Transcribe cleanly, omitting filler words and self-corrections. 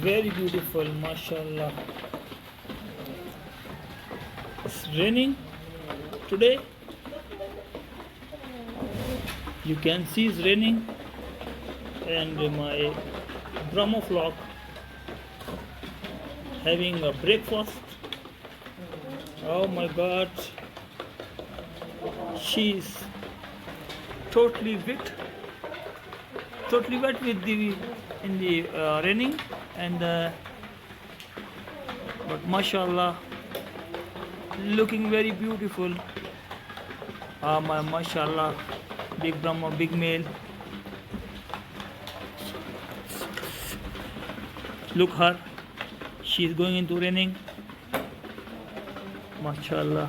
very beautiful, mashallah. It's raining today. You can see it's raining, and my Brahma flock having a breakfast. Oh my God, she's totally wet with the in the raining, and but mashallah, looking very beautiful. My mashallah, big Brahma, big male. Look her, she's going into raining. Mashallah.